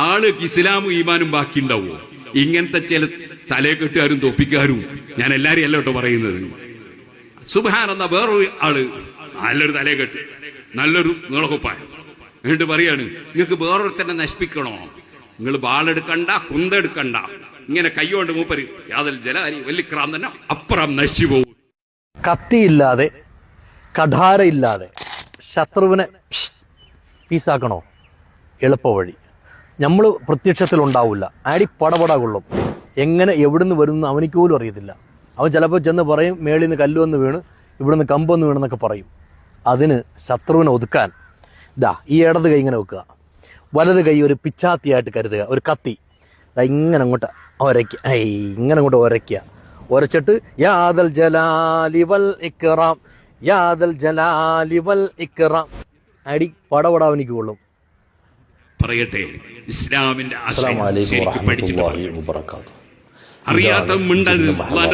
ആൾക്ക് ഇസ്ലാമും ഈമാനും ബാക്കിയുണ്ടാവോ? ഇങ്ങനത്തെ ചില തലയെക്കെട്ടുകാരും തൊപ്പിക്കാരും ഞാൻ എല്ലാരും അല്ല കേട്ടോ പറയുന്നത്. സുബ്ഹാനല്ലാഹ്, വേറൊരു ആള് നല്ലൊരു തലയെക്കെട്ട്, നല്ലൊരു നീളക്കുപ്പായം, എന്നിട്ട് പറയാണ് നിങ്ങൾക്ക് വേറൊരുത്തന്നെ നശിപ്പിക്കണോ? നിങ്ങൾ ബാളെടുക്കണ്ട, കുന്തെടുക്കണ്ട, ഇങ്ങനെ കൈകൊണ്ട് മൂപ്പര് യാതൊരു ജലാരി വല്ലിക്രാം തന്നെ അപ്പുറം നശിച്ചു പോകും. കത്തിയില്ലാതെ കഠാരയില്ലാതെ ശത്രുവിനെ പീസാക്കണോ? എളുപ്പ വഴി. നമ്മൾ പ്രത്യക്ഷത്തിലുണ്ടാവില്ല, ആടി പടപട കൊള്ളും. എങ്ങനെ എവിടുന്ന് വരുന്നു അവനിക്ക് പോലും അറിയത്തില്ല. അവൻ ചിലപ്പോൾ ചെന്ന് പറയും മേളിൽ നിന്ന് കല്ലുവന്ന് വീണ്, ഇവിടുന്ന് കമ്പൊന്ന് വീണെന്നൊക്കെ പറയും. അതിന് ശത്രുവിനെ ഒതുക്കാൻ ഈ ഇടത് കൈ ഇങ്ങനെ വെക്കുക, വലത് കൈ ഒരു പിച്ചാത്തിയായിട്ട് കരുതുക, ഒരു കത്തി ഇങ്ങനെ അങ്ങോട്ട് ഒരയ്ക്കുക, ഇങ്ങനെ അങ്ങോട്ട് ഒരയ്ക്കുക. ഒരച്ചിട്ട് യാദൽ ജലാലി വൽ ഇക്റാം, യാദൽ ജലാലി വൽ ഇക്റാം, അടി പടപട അവനിക്ക് കൊള്ളും. പറയട്ടെ, ഇസ്ലാമിന്റെ അറിയാത്ത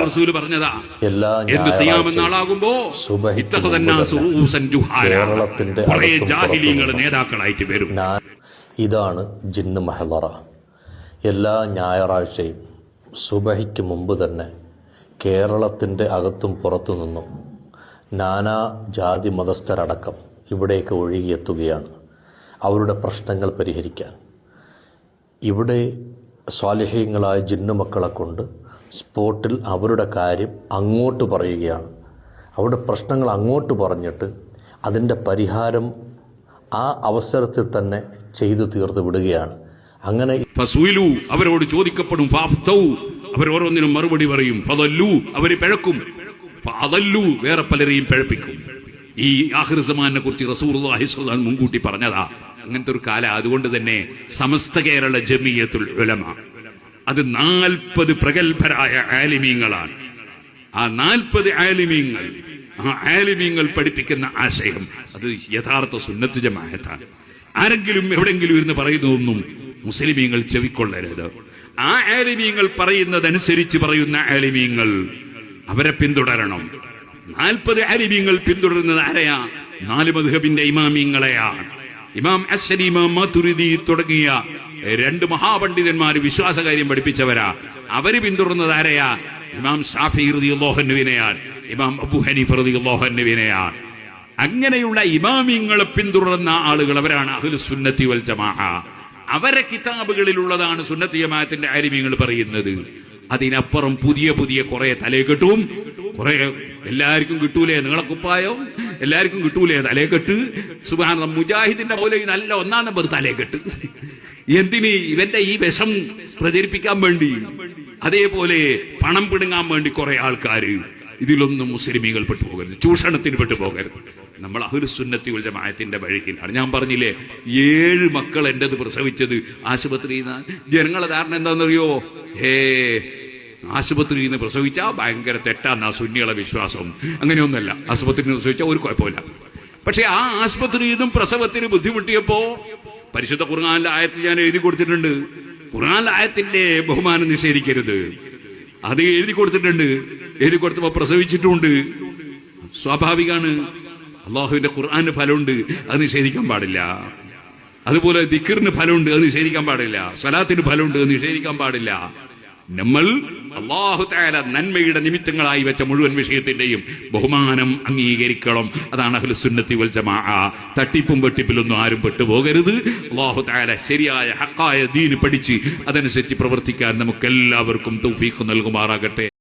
റസൂല് പറഞ്ഞതാ, നേതാക്കളായിട്ട് വരും. ഇതാണ് ജിന്ന് മഹളറ. എല്ലാ ഞായറാഴ്ചയും സുബഹിക്ക് മുമ്പ് തന്നെ കേരളത്തിൻ്റെ അകത്തും പുറത്തു നിന്നും നാനാ ജാതി മതസ്ഥരടക്കം ഇവിടേക്ക് ഒഴുകിയെത്തുകയാണ് അവരുടെ പ്രശ്നങ്ങൾ പരിഹരിക്കാൻ. ഇവിടെ സ്വാലിഹീങ്ങളായ ജിന്നുമക്കളെ കൊണ്ട് സ്പോട്ടിൽ അവരുടെ കാര്യം അങ്ങോട്ട് പറയുകയാണ്. അവരുടെ പ്രശ്നങ്ങൾ അങ്ങോട്ട് പറഞ്ഞിട്ട് അതിൻ്റെ പരിഹാരം ആ അവസരത്തിൽ തന്നെ ചെയ്തു തീർത്ത് വിടുകയാണ്. അങ്ങനെ അവരോട് ചോദിക്കപ്പെടും, അവർ ഓരോന്നിനും മറുപടി പറയും, അവര് പിഴക്കും, വേറെ പലരെയും പിഴപ്പിക്കും. ഈ ആഖിർ സമാനെ കുറിച്ച് റസൂലുള്ളാഹി സ്വല്ലല്ലാഹു അലൈഹി വസല്ലം മുൻകൂട്ടി പറഞ്ഞതാ. അങ്ങനത്തെ ഒരു കാലം. അതുകൊണ്ട് തന്നെ സമസ്ത കേരള ജമിയത്തുൽ ഉലമ അത് 40 പ്രഗത്ഭരായ ആലിമീങ്ങളാണ്. ആ 40 ആലിമീങ്ങൾ പഠിപ്പിക്കുന്ന ആശയം അത് യഥാർത്ഥ സുന്നത്ത് ജമാഅത്താണ്. ആരെങ്കിലും എവിടെങ്കിലും ഇരുന്ന് പറയുന്നതൊന്നും മുസ്ലിമീങ്ങൾ ചെവിക്കൊള്ളരുത്. ആ ആലിമീങ്ങൾ പറയുന്നതനുസരിച്ച് പറയുന്ന ആലിമീങ്ങൾ അവരെ പിന്തുടരണം. 40 ആലിമീങ്ങൾ പിന്തുടരുന്നത് ആരെയാ? 4 മദ്ഹബിന്റെ ഇമാമിങ്ങളെയാണ്. ഇമാം അശ്ശരി, ഇമാം മാതുരിദി തുടങ്ങിയ 2 മഹാപണ്ഡിതന്മാർ വിശ്വാസകാര്യം പഠിപ്പിച്ചവരാ. അവര് പിന്തുടരുന്നത് ആരെയാ? ഇമാം ഷാഫി റളിയല്ലാഹു അൻഹുവിനെയാണ്, ഇമാം അബൂ ഹനീഫ റളിയല്ലാഹു അൻഹുവിനെയാണ്. അങ്ങനെയുള്ള ഇമാമിങ്ങളെ പിന്തുടരുന്ന ആളുകൾ അവരാണ് അഹ്ലുസ് സുന്നത്തി വൽ ജമാഅ. അവരെ കിതാബുകളിലുള്ളതാണ് സുന്നത്ത് ജമാഅത്തിന്റെ ആലിമീങ്ങൾ പറയുന്നത്. അതിനപ്പുറം പുതിയ പുതിയ കുറെ തലേക്കെട്ടും, കുറെ എല്ലാവർക്കും കിട്ടൂലേ നീളക്കുപ്പായം, എല്ലാവർക്കും കിട്ടൂലേ തലേക്കെട്ട്. സുബ്ഹാനല്ലാഹ്, മുജാഹിദിന്റെ പോലെ നല്ല 1-ാം നമ്പർ തലേക്കെട്ട്. എന്തിന്? ഇവന്റെ ഈ വിഷം പ്രചരിപ്പിക്കാൻ വേണ്ടി, അതേപോലെ പണം പിടുങ്ങാൻ വേണ്ടി കുറെ ആൾക്കാര്. ഇതിലൊന്നും മുസ്ലിമീങ്ങൾ പെട്ടുപോകരുത്, ചൂഷണത്തിന് പെട്ടുപോകരുത്. നമ്മൾ അഹ്ലുസ് സുന്നത്തി വൽ ജമാഅത്തിന്റെ വഴിയിലാണ്. ഞാൻ പറഞ്ഞില്ലേ, 7 മക്കൾ എന്റേത് പ്രസവിച്ചത് ആശുപത്രിയിൽ നിന്ന്. ജനങ്ങളെ ധാരണ എന്താണെന്നറിയോ? ആശുപത്രിയിൽ നിന്ന് പ്രസവിച്ചാൽ ഭയങ്കര തെറ്റാന്നാ സുന്നികളെ വിശ്വാസം. അങ്ങനെയൊന്നുമല്ല. ആശുപത്രിയിൽ നിന്ന് പ്രസവിച്ചാൽ ഒരു കുഴപ്പമില്ല. പക്ഷെ ആ ആശുപത്രിയിൽ നിന്നും പ്രസവത്തിന് ബുദ്ധിമുട്ടിയപ്പോ പരിശുദ്ധ ഖുർആനിലെ ആയത്ത് ഞാൻ എഴുതി കൊടുത്തിട്ടുണ്ട്. ഖുർആനിലെ ആയത്തിന്റെ ബഹുമാനം നിഷേധിക്കരുത്. അത് എഴുതി കൊടുത്തിട്ടുണ്ട്. എഴുതി കൊടുത്തപ്പോ പ്രസവിച്ചിട്ടുണ്ട്. സ്വാഭാവികമാണ്. അള്ളാഹുവിന്റെ ഖുർആന് ഫലമുണ്ട്, അത് നിഷേധിക്കാൻ പാടില്ല. അതുപോലെ ദിക്റിന് ഫലമുണ്ട്, അത് നിഷേധിക്കാൻ പാടില്ല. സ്വലാത്തിന് ഫലമുണ്ട്, അത് നിഷേധിക്കാൻ പാടില്ല. നമ്മൾ അല്ലാഹു തആല നന്മയുടെ നിമിത്തങ്ങളായി വെച്ച മുഴുവൻ വിഷയത്തിന്റെയും ബഹുമാനം അംഗീകരിക്കണം. അതാണ് അഹ്ലുസ് സുന്നത്തി വൽ ജമാഅ. തട്ടിപ്പും വെട്ടിപ്പിലൊന്നും ആരും പെട്ടുപോകരുത്. അല്ലാഹു തആല ശരിയായ ഹഖായ ദീൻ പഠിച്ച് അതനുസരിച്ച് പ്രവർത്തിക്കാൻ നമുക്കെല്ലാവർക്കും തൗഫീഖ് നൽകുമാറാകട്ടെ.